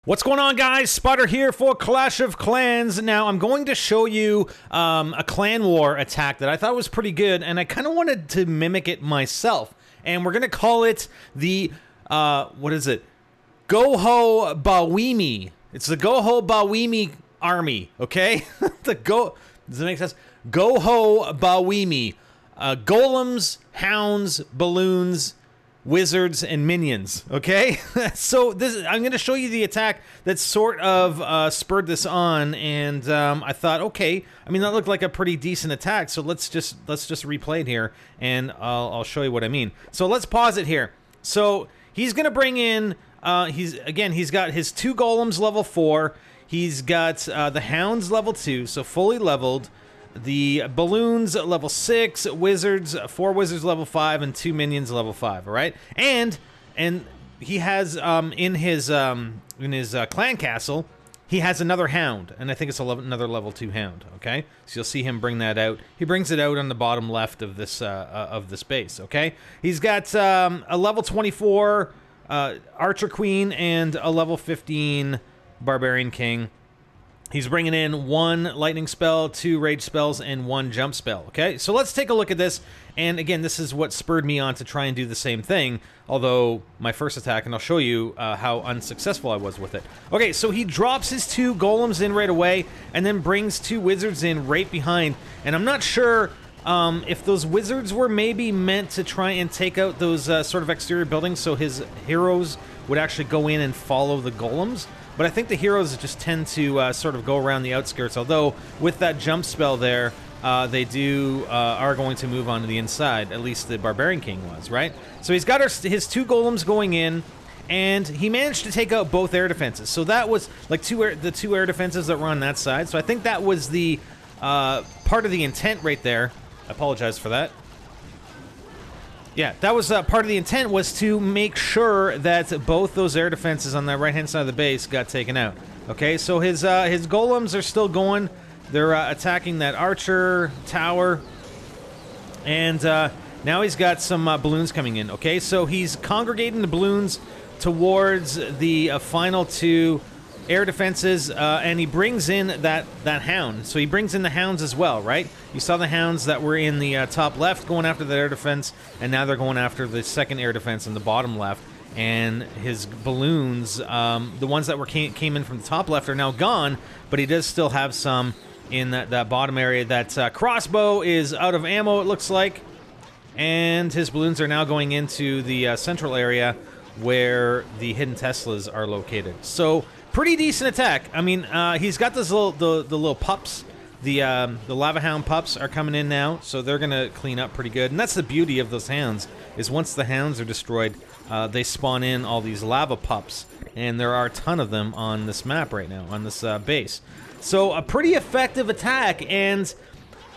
What's going on, guys? Spotter here for Clash of Clans. Now, I'm going to show you a clan war attack that I thought was pretty good, and I kind of wanted to mimic it myself. And we're going to call it the, what is it? GoHoBaWiMi. It's the GoHoBaWiMi army, okay? Does that make sense? GoHoBaWiMi. Golems, hounds, balloons, wizards, and minions, okay? So I'm going to show you the attack that sort of spurred this on, and I thought, okay, I mean, that looked like a pretty decent attack, so let's just replay it here, and I'll show you what I mean. So let's pause it here. So he's going to bring in, he's got his 2 golems level 4, he's got the hounds level 2, so fully leveled, the balloons level 6, wizards 4 wizards level 5, and 2 minions level 5. All right, and he has in his clan castle, he has another hound, and I think it's another level 2 hound. Okay, so you'll see him bring that out. He brings it out on the bottom left of this base. Okay, he's got a level 24 archer queen and a level 15 barbarian king. He's bringing in 1 lightning spell, 2 rage spells, and 1 jump spell, okay? So let's take a look at this, and again, this is what spurred me on to try and do the same thing, although my first attack, and I'll show you how unsuccessful I was with it. Okay, so he drops his 2 golems in right away, and then brings 2 wizards in right behind, and I'm not sure if those wizards were maybe meant to try and take out those sort of exterior buildings so his heroes would actually go in and follow the golems. But I think the heroes just tend to sort of go around the outskirts, although with that jump spell there, they are going to move on to the inside, at least the Barbarian King was, right? So he's got his 2 golems going in, and he managed to take out both air defenses. So that was like the two air defenses that were on that side. So I think that was the part of the intent right there. I apologize for that. Yeah, that was part of the intent, was to make sure that both those air defenses on the right-hand side of the base got taken out. Okay, so his golems are still going. They're attacking that archer tower. And now he's got some balloons coming in. Okay, so he's congregating the balloons towards the final 2 air defenses, and he brings in that hound. So he brings in the hounds as well, right? You saw the hounds that were in the top left going after the air defense, and now they're going after the second air defense in the bottom left. And his balloons, the ones that came in from the top left, are now gone, but he does still have some in that bottom area. That crossbow is out of ammo, it looks like, and his balloons are now going into the central area where the hidden Teslas are located. So pretty decent attack. I mean, he's got this the little pups. The lava hound pups are coming in now, so they're gonna clean up pretty good. And that's the beauty of those hounds, is once the hounds are destroyed, they spawn in all these lava pups, and there are a ton of them on this map right now, on this base. So a pretty effective attack, and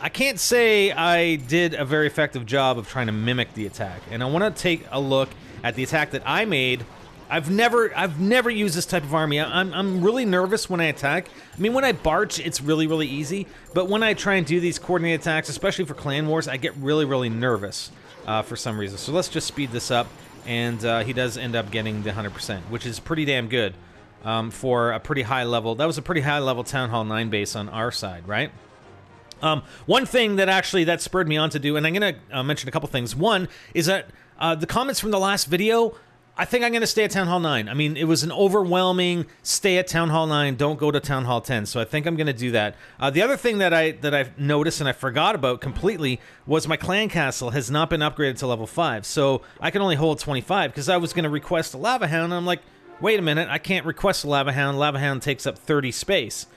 I can't say I did a very effective job of trying to mimic the attack. And I want to take a look at the attack that I made. I've never used this type of army. I'm really nervous when I attack. I mean, when I barch, it's really easy. But when I try and do these coordinated attacks, especially for clan wars, I get really nervous for some reason. So let's just speed this up. And he does end up getting the 100%, which is pretty damn good for a pretty high level. That was a pretty high level Town Hall 9 base on our side, right? One thing that spurred me on to do, and I'm going to mention a couple things. One is that the comments from the last video, I think I'm going to stay at Town Hall 9. I mean, it was an overwhelming stay at Town Hall 9, don't go to Town Hall 10, so I think I'm going to do that. The other thing that I've noticed and I forgot about completely was my clan castle has not been upgraded to level 5, so I can only hold 25, because I was going to request a lava hound, and I'm like, wait a minute, I can't request a lava hound. Lava hound takes up 30 slots,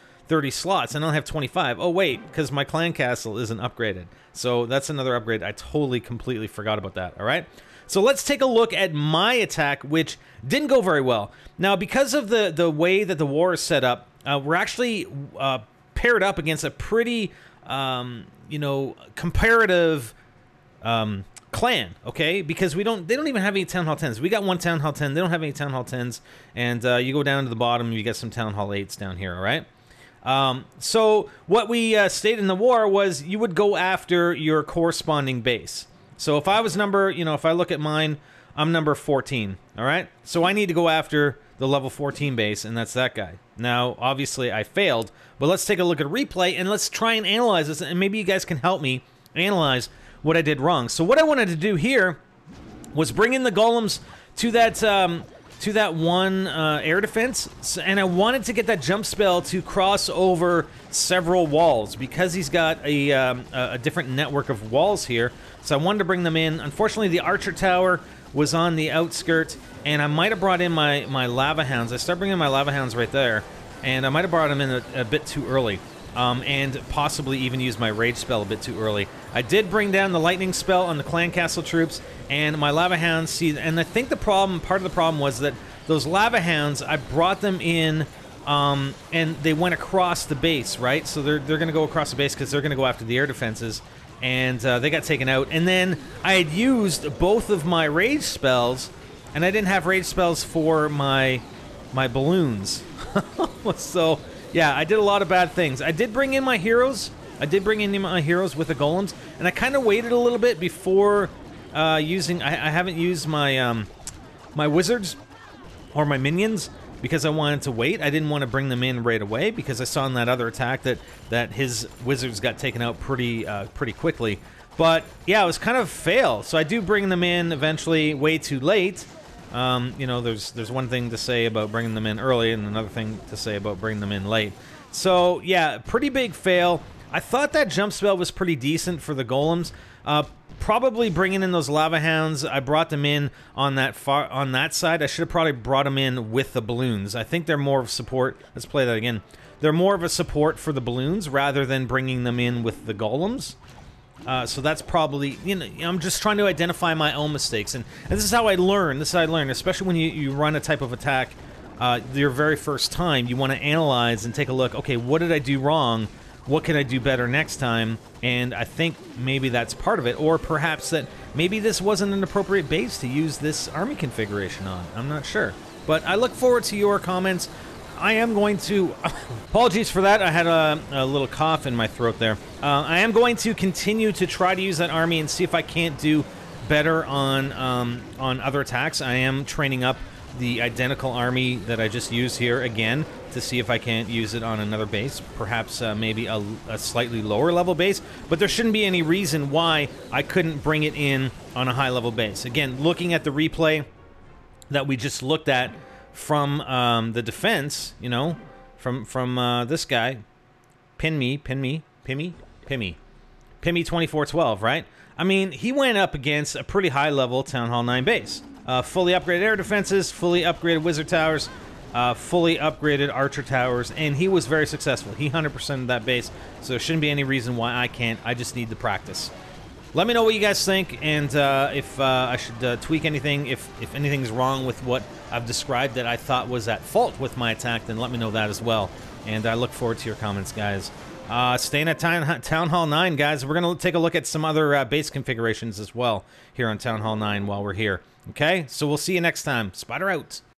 and I only have 25. Oh wait, because my clan castle isn't upgraded. So that's another upgrade. I completely forgot about that, all right? So let's take a look at my attack, which didn't go very well. Now, because of the way that the war is set up, we're actually paired up against a pretty, comparative clan, okay? Because they don't even have any Town Hall 10s. We got 1 Town Hall 10. They don't have any Town Hall 10s. And you go down to the bottom, you get some Town Hall 8s down here, all right? So what we stated in the war was you would go after your corresponding base. So if I was if I look at mine, I'm number 14, all right? So I need to go after the level 14 base, and that's that guy. Now, obviously, I failed, but let's take a look at a replay, and let's try and analyze this, and maybe you guys can help me analyze what I did wrong. So what I wanted to do here was bring in the golems to that one air defense, and I wanted to get that jump spell to cross over several walls because he's got a different network of walls here. So I wanted to bring them in. Unfortunately, the archer tower was on the outskirts, and I might have brought in my lava hounds. I started bringing my lava hounds right there, and I might have brought them in a bit too early, and possibly even used my rage spell a bit too early. I did bring down the lightning spell on the clan castle troops, and my lava hounds see. And I think part of the problem was that those lava hounds, I brought them in, and they went across the base, right? So they're going to go across the base because they're going to go after the air defenses. And they got taken out. And then I had used both of my rage spells, and I didn't have rage spells for my balloons. So, yeah, I did a lot of bad things. I did bring in my heroes. with the golems, and I kind of waited a little bit before using... I haven't used my, my wizards or my minions because I wanted to wait. I didn't want to bring them in right away because I saw in that other attack that his wizards got taken out pretty quickly. But yeah, it was kind of a fail. So I do bring them in eventually way too late. You know, there's one thing to say about bringing them in early and another thing to say about bringing them in late. So yeah, pretty big fail. I thought that jump spell was pretty decent for the golems. Probably bringing in those lava hounds. I brought them in on that side. I should have probably brought them in with the balloons. I think they're more of support. Let's play that again. They're more of a support for the balloons rather than bringing them in with the golems. So that's probably, you know, I'm just trying to identify my own mistakes, and this is how I learn. This is how I learn, especially when you run a type of attack your very first time. You want to analyze and take a look. Okay, what did I do wrong? What can I do better next time? And I think maybe that's part of it. Or perhaps that maybe this wasn't an appropriate base to use this army configuration on. I'm not sure. But I look forward to your comments. I am going to... Apologies for that. I had a little cough in my throat there. I am going to continue to try to use that army and see if I can't do better on other attacks. I am training up the identical army that I just used here again to see if I can't use it on another base, perhaps maybe a slightly lower level base, but there shouldn't be any reason why I couldn't bring it in on a high level base. Again, looking at the replay that we just looked at from the defense, you know, from this guy, Pimmy 2412, right? I mean, he went up against a pretty high level Town Hall 9 base. Fully upgraded air defenses, fully upgraded wizard towers, fully upgraded archer towers, and he was very successful. He 100%ed that base, so there shouldn't be any reason why I can't. I just need the practice. Let me know what you guys think, and if I should tweak anything, if anything's wrong with what I've described that I thought was at fault with my attack, then let me know that as well. And I look forward to your comments, guys. Staying at Town Hall 9, guys. We're going to take a look at some other base configurations as well here on Town Hall 9 while we're here. Okay? So we'll see you next time. Spider out.